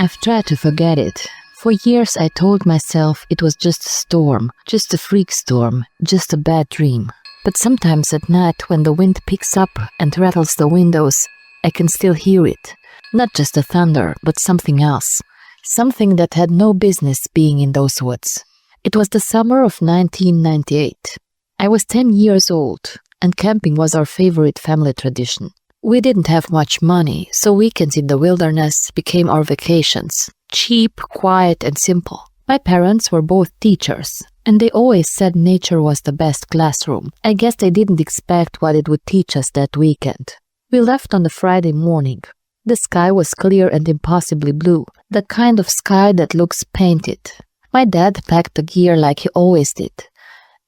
I've tried to forget it. For years I told myself it was just a storm, just a freak storm, just a bad dream. But sometimes at night when the wind picks up and rattles the windows, I can still hear it. Not just the thunder, but something else. Something that had no business being in those woods. It was the summer of 1998. I was 10 years old, and camping was our favorite family tradition. We didn't have much money, so weekends in the wilderness became our vacations. Cheap, quiet, and simple. My parents were both teachers, and they always said nature was the best classroom. I guess they didn't expect what it would teach us that weekend. We left on the Friday morning. The sky was clear and impossibly blue, the kind of sky that looks painted. My dad packed the gear like he always did.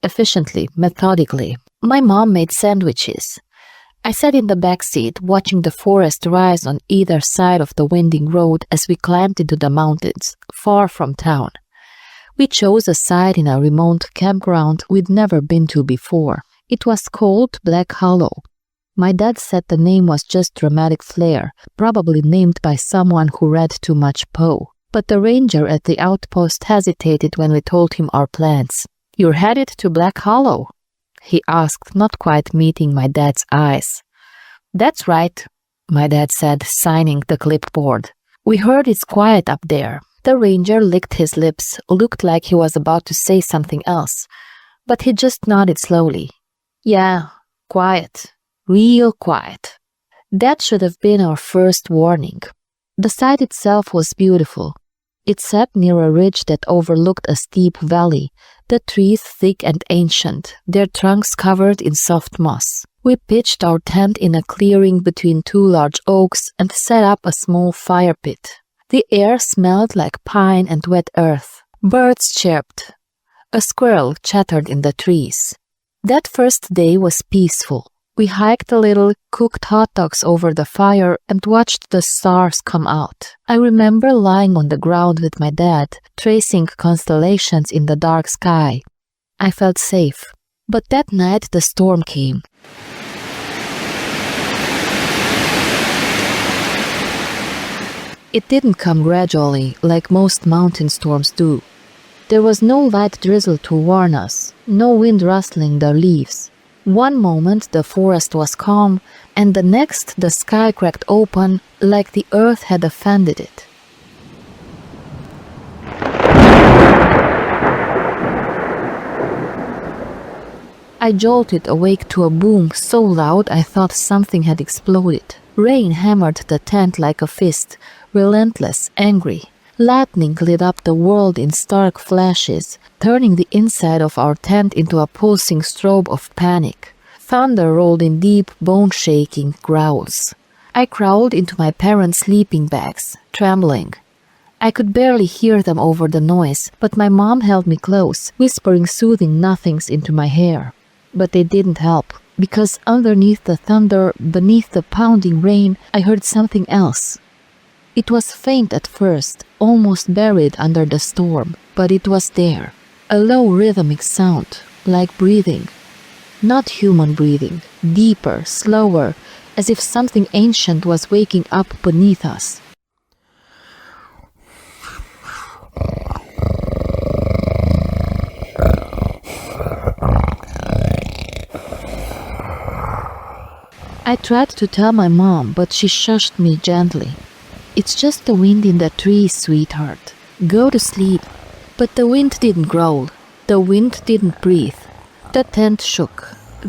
Efficiently, methodically. My mom made sandwiches. I sat in the back seat, watching the forest rise on either side of the winding road as we climbed into the mountains, far from town. We chose a site in a remote campground we'd never been to before. It was called Black Hollow. My dad said the name was just dramatic flair, probably named by someone who read too much Poe. But the ranger at the outpost hesitated when we told him our plans. "You're headed to Black Hollow?" he asked, not quite meeting my dad's eyes. "That's right," my dad said, signing the clipboard. "We heard it's quiet up there." The ranger licked his lips, looked like he was about to say something else, but he just nodded slowly. "Yeah, quiet. Real quiet." That should have been our first warning. The site itself was beautiful. It sat near a ridge that overlooked a steep valley, the trees thick and ancient, their trunks covered in soft moss. We pitched our tent in a clearing between two large oaks and set up a small fire pit. The air smelled like pine and wet earth. Birds chirped. A squirrel chattered in the trees. That first day was peaceful. We hiked a little, cooked hot dogs over the fire, and watched the stars come out. I remember lying on the ground with my dad, tracing constellations in the dark sky. I felt safe. But that night the storm came. It didn't come gradually, like most mountain storms do. There was no light drizzle to warn us, no wind rustling the leaves. One moment the forest was calm, and the next the sky cracked open like the earth had offended it. I jolted awake to a boom so loud I thought something had exploded. Rain hammered the tent like a fist, relentless, angry. Lightning lit up the world in stark flashes, turning the inside of our tent into a pulsing strobe of panic. Thunder rolled in deep, bone-shaking growls. I crawled into my parents' sleeping bags, trembling. I could barely hear them over the noise, but my mom held me close, whispering soothing nothings into my hair. But they didn't help, because underneath the thunder, beneath the pounding rain, I heard something else. It was faint at first, almost buried under the storm, but it was there. A low rhythmic sound, like breathing. Not human breathing, deeper, slower, as if something ancient was waking up beneath us. I tried to tell my mom, but she shushed me gently. "It's just the wind in the trees, sweetheart. Go to sleep." But the wind didn't growl. The wind didn't breathe. The tent shook.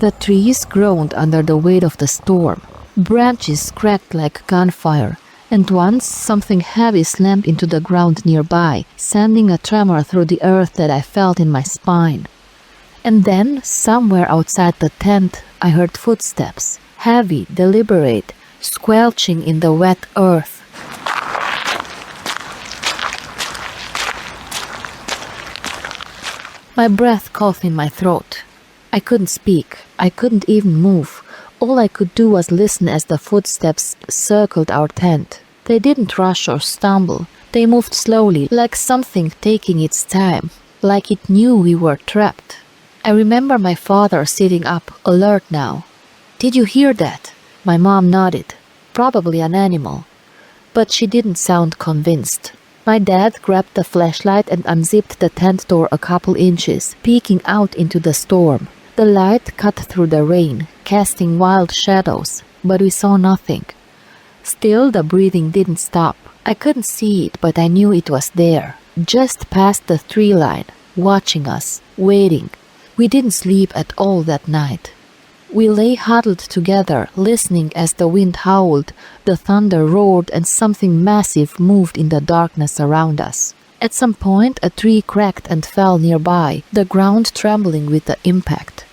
The trees groaned under the weight of the storm. Branches cracked like gunfire, and once something heavy slammed into the ground nearby, sending a tremor through the earth that I felt in my spine. And then, somewhere outside the tent, I heard footsteps, heavy, deliberate, squelching in the wet earth. My breath caught in my throat. I couldn't speak. I couldn't even move. All I could do was listen as the footsteps circled our tent. They didn't rush or stumble. They moved slowly, like something taking its time, like it knew we were trapped. I remember my father sitting up, alert now. "Did you hear that?" My mom nodded. "Probably an animal." but she didn't sound convinced. My dad grabbed the flashlight and unzipped the tent door a couple inches, peeking out into the storm. The light cut through the rain, casting wild shadows, but we saw nothing. Still, the breathing didn't stop. I couldn't see it, but I knew it was there, just past the tree line, watching us, waiting. We didn't sleep at all that night. We lay huddled together, listening as the wind howled, the thunder roared, and something massive moved in the darkness around us. At some point, a tree cracked and fell nearby, the ground trembling with the impact.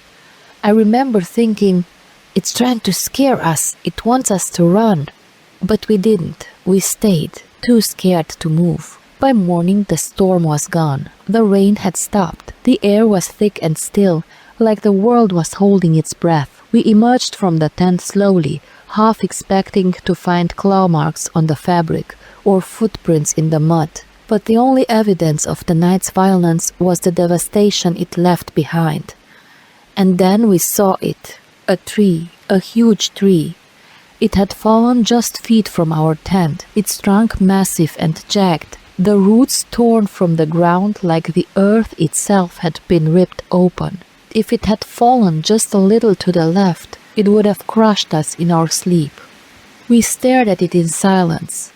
I remember thinking, "It's trying to scare us, it wants us to run." But we didn't. We stayed, too scared to move. By morning, the storm was gone. The rain had stopped. The air was thick and still, like the world was holding its breath. We emerged from the tent slowly, half expecting to find claw marks on the fabric or footprints in the mud. But the only evidence of the night's violence was the devastation it left behind. And then we saw it. A tree, a huge tree. It had fallen just feet from our tent, its trunk massive and jagged, the roots torn from the ground like the earth itself had been ripped open. If it had fallen just a little to the left, it would have crushed us in our sleep. We stared at it in silence.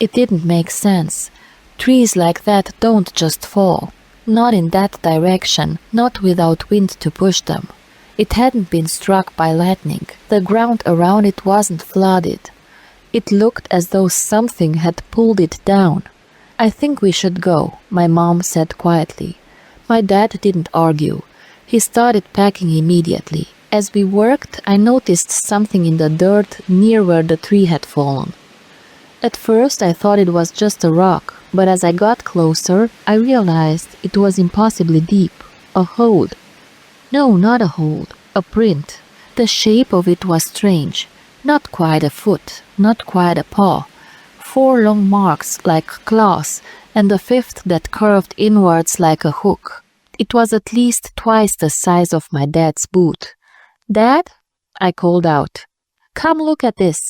It didn't make sense. Trees like that don't just fall. Not in that direction, not without wind to push them. It hadn't been struck by lightning. The ground around it wasn't flooded. It looked as though something had pulled it down. "I think we should go," my mom said quietly. My dad didn't argue. He started packing immediately. As we worked, I noticed something in the dirt near where the tree had fallen. At first I thought it was just a rock, but as I got closer, I realized it was impossibly deep. A hole. No, not a hole. A print. The shape of it was strange. Not quite a foot, not quite a paw. 4 long marks like claws, and the 5th that curved inwards like a hook. It was at least twice the size of my dad's boot. "Dad?" I called out. "Come look at this."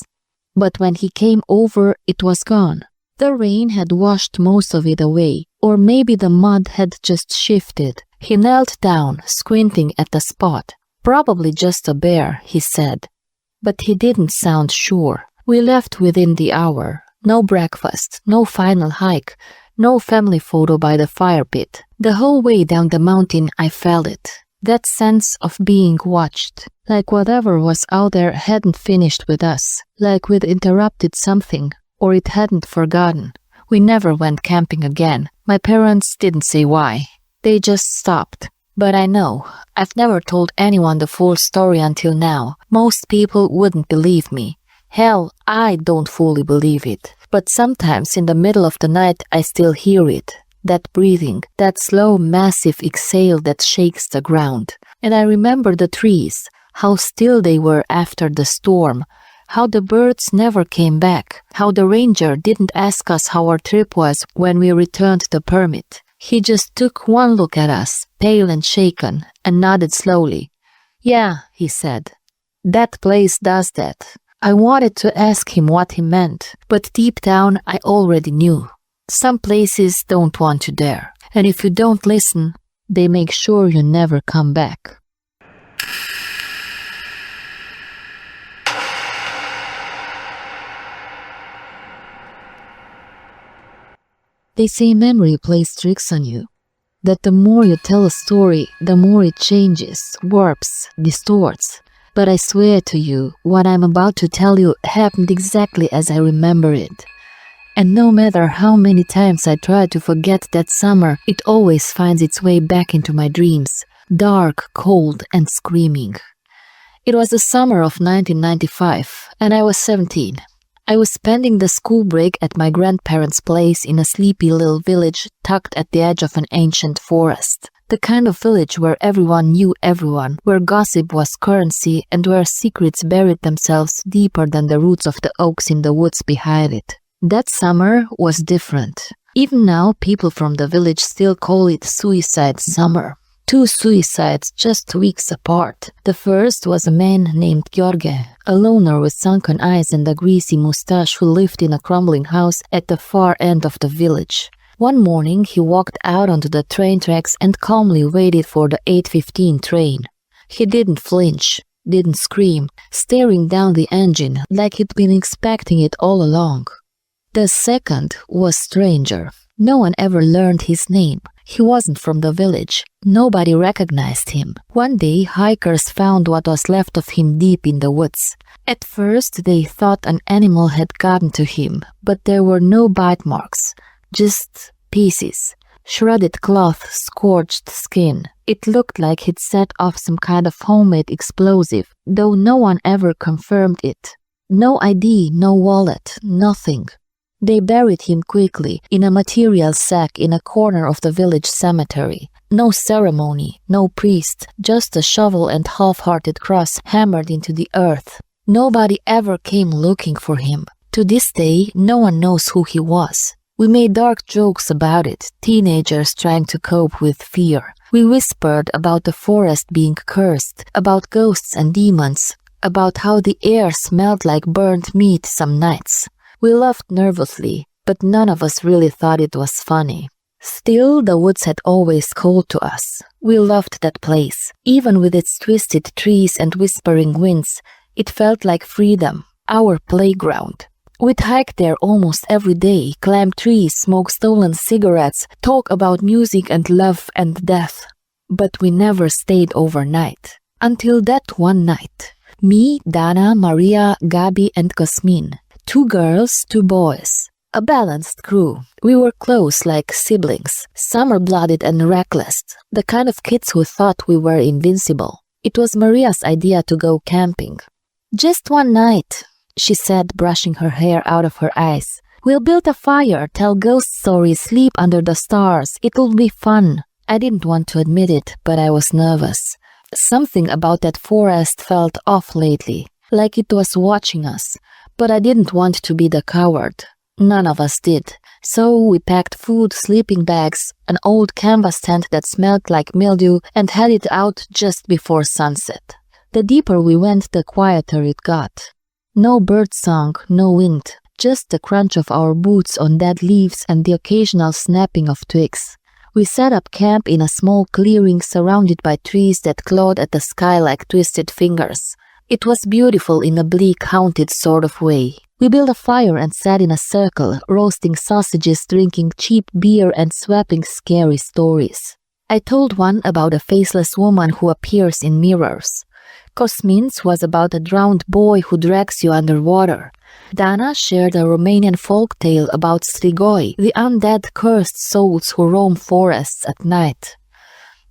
But when he came over, it was gone. The rain had washed most of it away, or maybe the mud had just shifted. He knelt down, squinting at the spot. "Probably just a bear," he said. But he didn't sound sure. We left within the hour. No breakfast, no final hike, no family photo by the fire pit. The whole way down the mountain I felt it. That sense of being watched. Like whatever was out there hadn't finished with us. Like we'd interrupted something, or it hadn't forgotten. We never went camping again. My parents didn't say why. They just stopped. But I know, I've never told anyone the full story until now. Most people wouldn't believe me. Hell, I don't fully believe it. But sometimes in the middle of the night I still hear it. That breathing, that slow, massive exhale that shakes the ground. And I remember the trees, how still they were after the storm, how the birds never came back, how the ranger didn't ask us how our trip was when we returned the permit. He just took one look at us, pale and shaken, and nodded slowly. "Yeah," he said, "that place does that." I wanted to ask him what he meant, but deep down I already knew. Some places don't want you there, and if you don't listen, they make sure you never come back. They say memory plays tricks on you. That the more you tell a story, the more it changes, warps, distorts. But I swear to you, what I'm about to tell you happened exactly as I remember it. And no matter how many times I try to forget that summer, it always finds its way back into my dreams, dark, cold, and screaming. It was the summer of 1995, and I was 17. I was spending the school break at my grandparents' place in a sleepy little village tucked at the edge of an ancient forest. The kind of village where everyone knew everyone, where gossip was currency, and where secrets buried themselves deeper than the roots of the oaks in the woods behind it. That summer was different. Even now, people from the village still call it Suicide Summer. Two suicides just weeks apart. The first was a man named Gheorghe, a loner with sunken eyes and a greasy mustache who lived in a crumbling house at the far end of the village. One morning he walked out onto the train tracks and calmly waited for the 8:15 train. He didn't flinch, didn't scream, staring down the engine like he'd been expecting it all along. The second was stranger. No one ever learned his name. He wasn't from the village. Nobody recognized him. One day, hikers found what was left of him deep in the woods. At first, they thought an animal had gotten to him, but there were no bite marks, just pieces. Shredded cloth, scorched skin. It looked like he'd set off some kind of homemade explosive, though no one ever confirmed it. No ID, no wallet, nothing. They buried him quickly, in a material sack in a corner of the village cemetery. No ceremony, no priest, just a shovel and half-hearted cross hammered into the earth. Nobody ever came looking for him. To this day, no one knows who he was. We made dark jokes about it, teenagers trying to cope with fear. We whispered about the forest being cursed, about ghosts and demons, about how the air smelled like burnt meat some nights. We laughed nervously, but none of us really thought it was funny. Still, the woods had always called to us. We loved that place. Even with its twisted trees and whispering winds, it felt like freedom, our playground. We'd hike there almost every day, climb trees, smoke stolen cigarettes, talk about music and love and death. But we never stayed overnight. Until that one night. Me, Dana, Maria, Gabi and Cosmin. 2 girls, 2 boys. A balanced crew. We were close like siblings, summer-blooded and reckless, the kind of kids who thought we were invincible. It was Maria's idea to go camping. "Just one night," she said, brushing her hair out of her eyes. "We'll build a fire, tell ghost stories, sleep under the stars. It'll be fun." I didn't want to admit it, but I was nervous. Something about that forest felt off lately, like it was watching us. But I didn't want to be the coward. None of us did. So we packed food, sleeping bags, an old canvas tent that smelled like mildew, and headed out just before sunset. The deeper we went, the quieter it got. No bird song, no wind, just the crunch of our boots on dead leaves and the occasional snapping of twigs. We set up camp in a small clearing surrounded by trees that clawed at the sky like twisted fingers. It was beautiful in a bleak, haunted sort of way. We built a fire and sat in a circle, roasting sausages, drinking cheap beer and swapping scary stories. I told one about a faceless woman who appears in mirrors. Cosmin's was about a drowned boy who drags you underwater. Dana shared a Romanian folk tale about strigoi, the undead cursed souls who roam forests at night.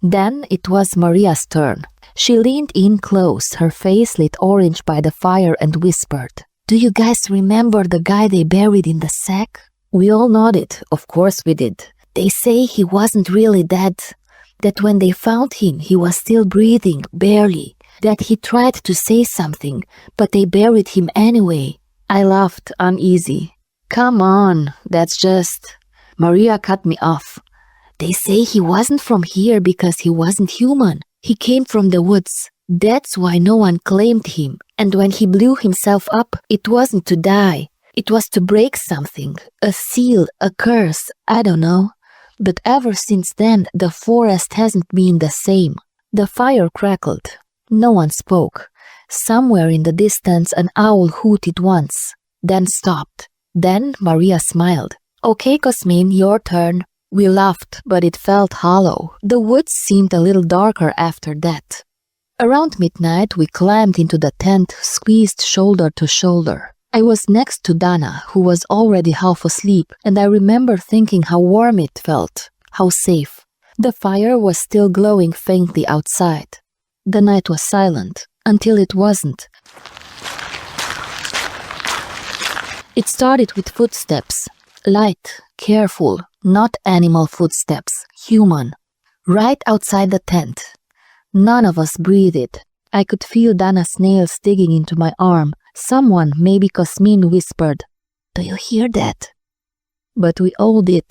Then it was Maria's turn. She leaned in close, her face lit orange by the fire, and whispered, "Do you guys remember the guy they buried in the sack?" We all nodded. Of course we did. "They say he wasn't really dead. That when they found him, he was still breathing, barely. That he tried to say something, but they buried him anyway." I laughed, uneasy. "Come on, that's just..." Maria cut me off. "They say he wasn't from here because he wasn't human. He came from the woods. That's why no one claimed him. And when he blew himself up, it wasn't to die. It was to break something. A seal, a curse, I don't know. But ever since then, the forest hasn't been the same." The fire crackled. No one spoke. Somewhere in the distance, an owl hooted once, then stopped. Then Maria smiled. "Okay, Cosmin, your turn." We laughed, but it felt hollow. The woods seemed a little darker after that. Around midnight, we climbed into the tent, squeezed shoulder to shoulder. I was next to Dana, who was already half asleep, and I remember thinking how warm it felt, how safe. The fire was still glowing faintly outside. The night was silent, until it wasn't. It started with footsteps, light, careful, not animal footsteps, human, right outside the tent. None of us breathed. I could feel Dana's nails digging into my arm. Someone, maybe Cosmin, whispered, "Do you hear that?" But we all did.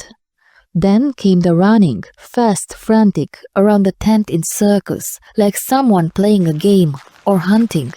Then came the running, fast, frantic, around the tent in circles, like someone playing a game or hunting.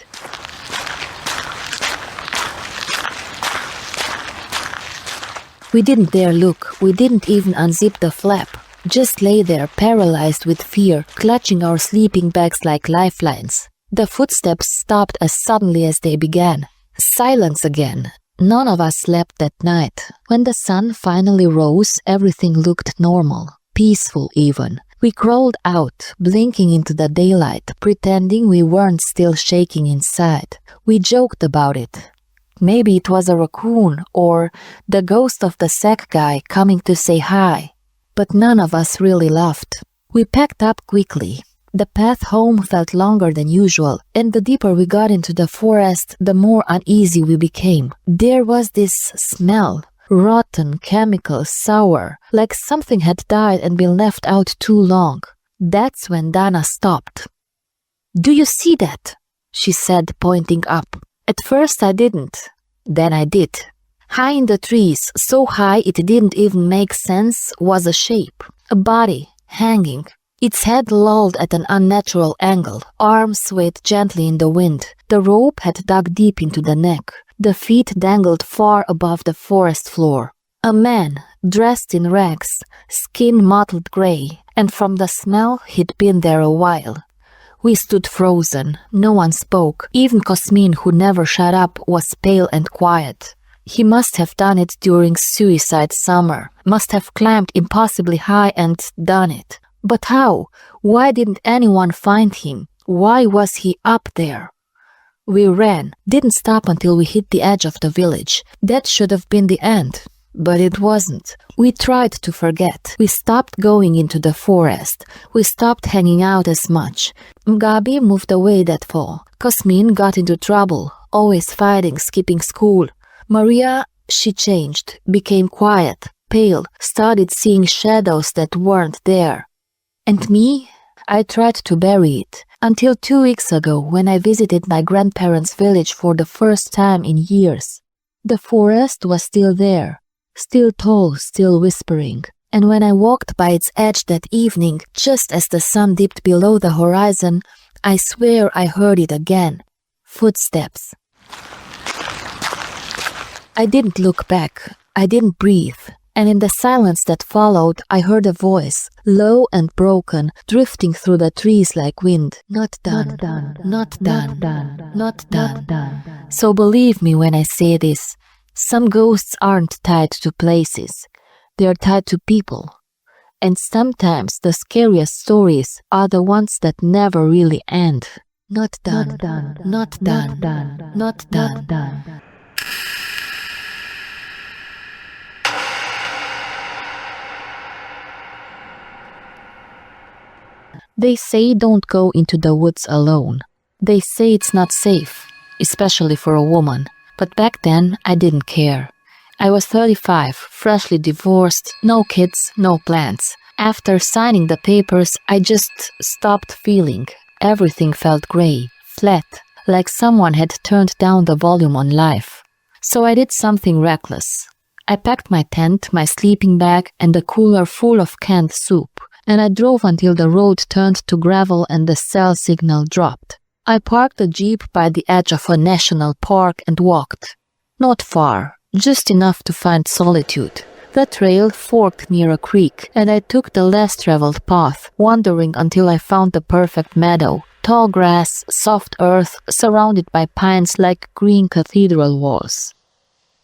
We didn't dare look, we didn't even unzip the flap. Just lay there, paralyzed with fear, clutching our sleeping bags like lifelines. The footsteps stopped as suddenly as they began. Silence again. None of us slept that night. When the sun finally rose, everything looked normal, peaceful even. We crawled out, blinking into the daylight, pretending we weren't still shaking inside. We joked about it. Maybe it was a raccoon or the ghost of the sack guy coming to say hi. But none of us really laughed. We packed up quickly. The path home felt longer than usual, and the deeper we got into the forest, the more uneasy we became. There was this smell, rotten, chemical, sour, like something had died and been left out too long. That's when Dana stopped. "Do you see that?" she said, pointing up. At first I didn't. Then I did. High in the trees, so high it didn't even make sense, was a shape. A body, hanging. Its head lolled at an unnatural angle. Arms swayed gently in the wind. The rope had dug deep into the neck. The feet dangled far above the forest floor. A man, dressed in rags, skin mottled gray, and from the smell he'd been there a while. We stood frozen. No one spoke. Even Cosmin, who never shut up, was pale and quiet. He must have done it during suicide summer. Must have climbed impossibly high and done it. But how? Why didn't anyone find him? Why was he up there? We ran. Didn't stop until we hit the edge of the village. That should have been the end. But it wasn't. We tried to forget. We stopped going into the forest. We stopped hanging out as much. Gabi moved away that fall. Cosmin got into trouble, always fighting, skipping school. Maria, she changed, became quiet, pale, started seeing shadows that weren't there. And me? I tried to bury it, until 2 weeks ago when I visited my grandparents' village for the first time in years. The forest was still there. Still tall, still whispering. And when I walked by its edge that evening, just as the sun dipped below the horizon, I swear I heard it again. Footsteps. I didn't look back. I didn't breathe. And in the silence that followed, I heard a voice, low and broken, drifting through the trees like wind. Not done, not done, not done. So believe me when I say this. Some ghosts aren't tied to places. They're tied to people. And sometimes the scariest stories are the ones that never really end. Not done, not done, not done. They say don't go into the woods alone. They say it's not safe, especially for a woman. But back then, I didn't care. I was 35, freshly divorced, no kids, no plans. After signing the papers, I just stopped feeling. Everything felt gray, flat, like someone had turned down the volume on life. So I did something reckless. I packed my tent, my sleeping bag, and a cooler full of canned soup, and I drove until the road turned to gravel and the cell signal dropped. I parked the jeep by the edge of a national park and walked. Not far, just enough to find solitude. The trail forked near a creek, and I took the less traveled path, wandering until I found the perfect meadow. Tall grass, soft earth, surrounded by pines like green cathedral walls.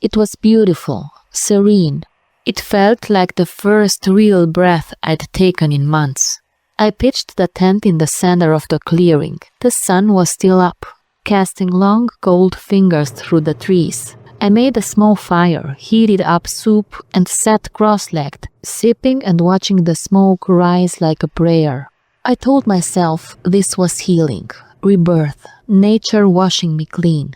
It was beautiful, serene. It felt like the first real breath I'd taken in months. I pitched the tent in the center of the clearing. The sun was still up, casting long cold fingers through the trees. I made a small fire, heated up soup, and sat cross-legged, sipping and watching the smoke rise like a prayer. I told myself this was healing, rebirth, nature washing me clean.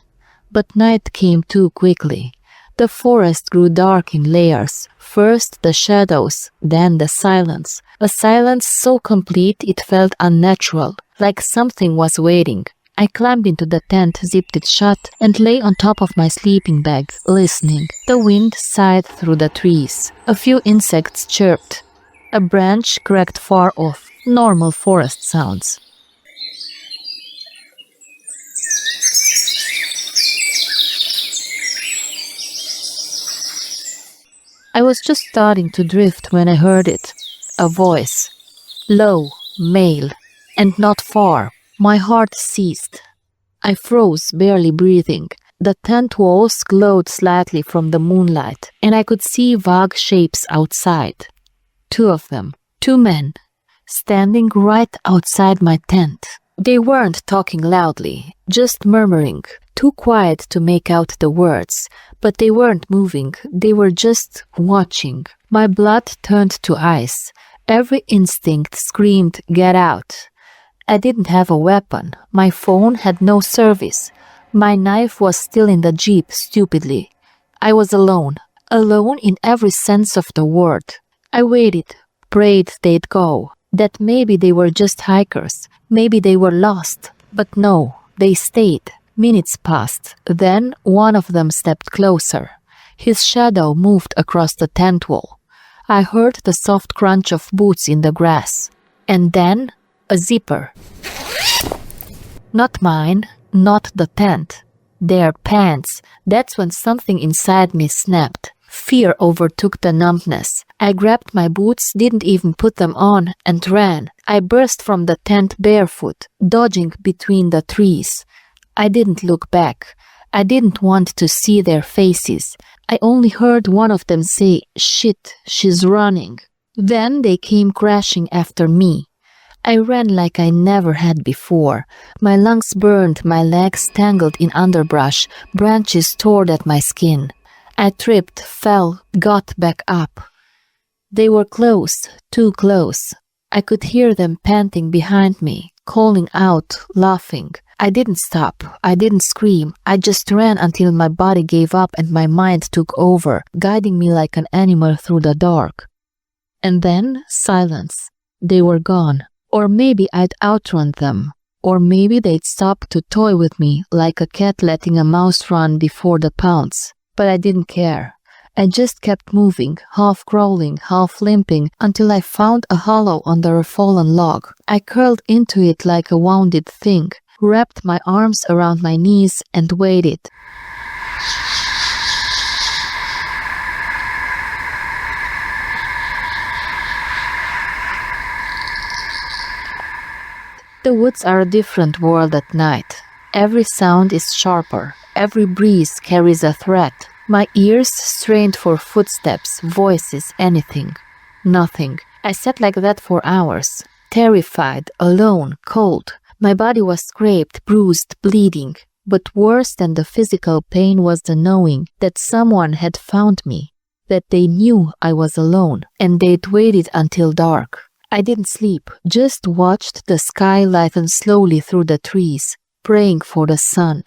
But night came too quickly. The forest grew dark in layers. First the shadows, then the silence. A silence so complete it felt unnatural, like something was waiting. I climbed into the tent, zipped it shut, and lay on top of my sleeping bag, listening. The wind sighed through the trees. A few insects chirped. A branch cracked far off. Normal forest sounds. I was just starting to drift when I heard it. A voice. Low, male, and not far. My heart ceased. I froze, barely breathing. The tent walls glowed slightly from the moonlight, and I could see vague shapes outside. Two of them, two men, standing right outside my tent. They weren't talking loudly, just murmuring, too quiet to make out the words, but they weren't moving, they were just watching. My blood turned to ice. Every instinct screamed, "Get out!" I didn't have a weapon. My phone had no service. My knife was still in the jeep, stupidly. I was alone. Alone in every sense of the word. I waited, prayed they'd go. That maybe they were just hikers. Maybe they were lost. But no, they stayed. Minutes passed. Then one of them stepped closer. His shadow moved across the tent wall. I heard the soft crunch of boots in the grass. And then a zipper. Not mine, not the tent. Their pants. That's when something inside me snapped. Fear overtook the numbness. I grabbed my boots, didn't even put them on, and ran. I burst from the tent barefoot, dodging between the trees. I didn't look back. I didn't want to see their faces. I only heard one of them say, "Shit, she's running." Then they came crashing after me. I ran like I never had before. My lungs burned, my legs tangled in underbrush, branches tore at my skin. I tripped, fell, got back up. They were close, too close. I could hear them panting behind me, calling out, laughing. I didn't stop. I didn't scream. I just ran until my body gave up and my mind took over, guiding me like an animal through the dark. And then silence. They were gone. Or maybe I'd outrun them. Or maybe they'd stop to toy with me like a cat letting a mouse run before the pounce. But I didn't care. I just kept moving, half crawling, half limping, until I found a hollow under a fallen log. I curled into it like a wounded thing, wrapped my arms around my knees and waited. The woods are a different world at night. Every sound is sharper. Every breeze carries a threat. My ears strained for footsteps, voices, anything. Nothing. I sat like that for hours, terrified, alone, cold. My body was scraped, bruised, bleeding. But worse than the physical pain was the knowing that someone had found me, that they knew I was alone, and they'd waited until dark. I didn't sleep, just watched the sky lighten slowly through the trees, praying for the sun.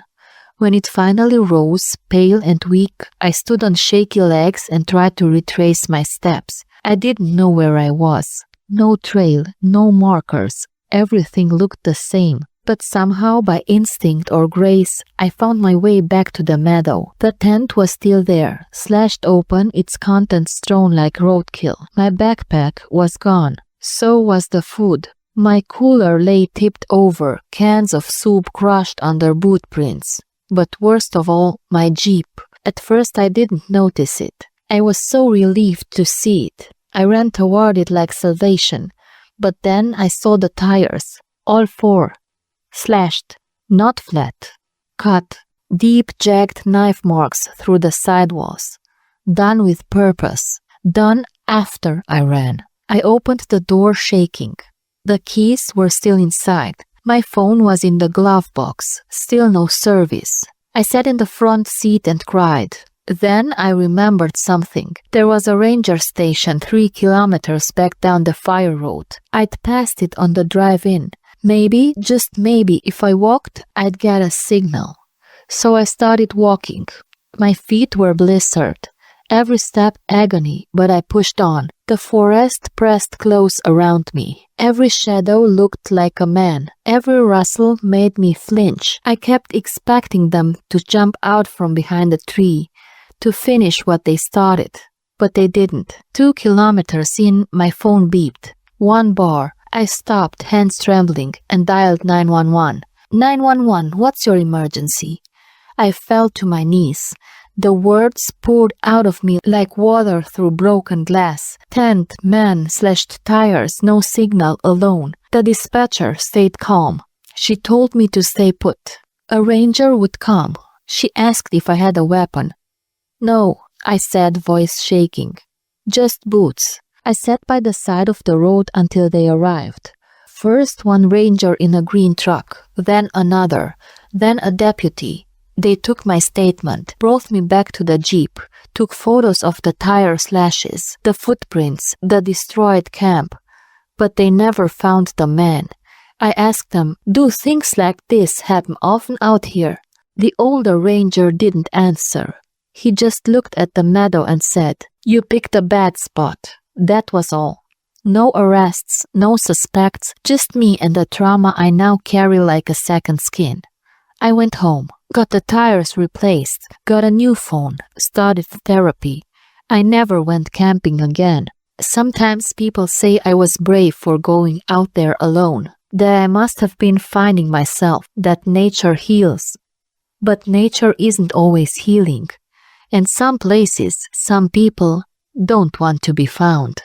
When it finally rose, pale and weak, I stood on shaky legs and tried to retrace my steps. I didn't know where I was. No trail, no markers. Everything looked the same. But somehow, by instinct or grace, I found my way back to the meadow. The tent was still there, slashed open, its contents strewn like roadkill. My backpack was gone. So was the food. My cooler lay tipped over, cans of soup crushed under boot prints. But worst of all, my jeep. At first I didn't notice it. I was so relieved to see it. I ran toward it like salvation. But then I saw the tires, all four. Slashed, not flat. Cut, deep jagged knife marks through the sidewalls. Done with purpose. Done after I ran. I opened the door shaking. The keys were still inside. My phone was in the glove box. Still no service. I sat in the front seat and cried. Then I remembered something. There was a ranger station 3 kilometers back down the fire road. I'd passed it on the drive-in. Maybe, just maybe, if I walked, I'd get a signal. So I started walking. My feet were blistered. Every step agony, but I pushed on. The forest pressed close around me. Every shadow looked like a man. Every rustle made me flinch. I kept expecting them to jump out from behind a tree, to finish what they started. But they didn't. 2 kilometers in, my phone beeped. 1 bar. I stopped, hands trembling, and dialed 911. 911, what's your emergency? I fell to my knees. The words poured out of me like water through broken glass. Tent, man, slashed tires, no signal, alone. The dispatcher stayed calm. She told me to stay put. A ranger would come. She asked if I had a weapon. No, I said, voice shaking. Just boots. I sat by the side of the road until they arrived. First one ranger in a green truck, then another, then a deputy. They took my statement, brought me back to the jeep, took photos of the tire slashes, the footprints, the destroyed camp. But they never found the man. I asked them, do things like this happen often out here? The older ranger didn't answer. He just looked at the meadow and said, you picked a bad spot. That was all. No arrests, no suspects, just me and the trauma I now carry like a second skin. I went home, got the tires replaced, got a new phone, started therapy. I never went camping again. Sometimes people say I was brave for going out there alone, that I must have been finding myself, that nature heals. But nature isn't always healing. And some places, some people don't want to be found.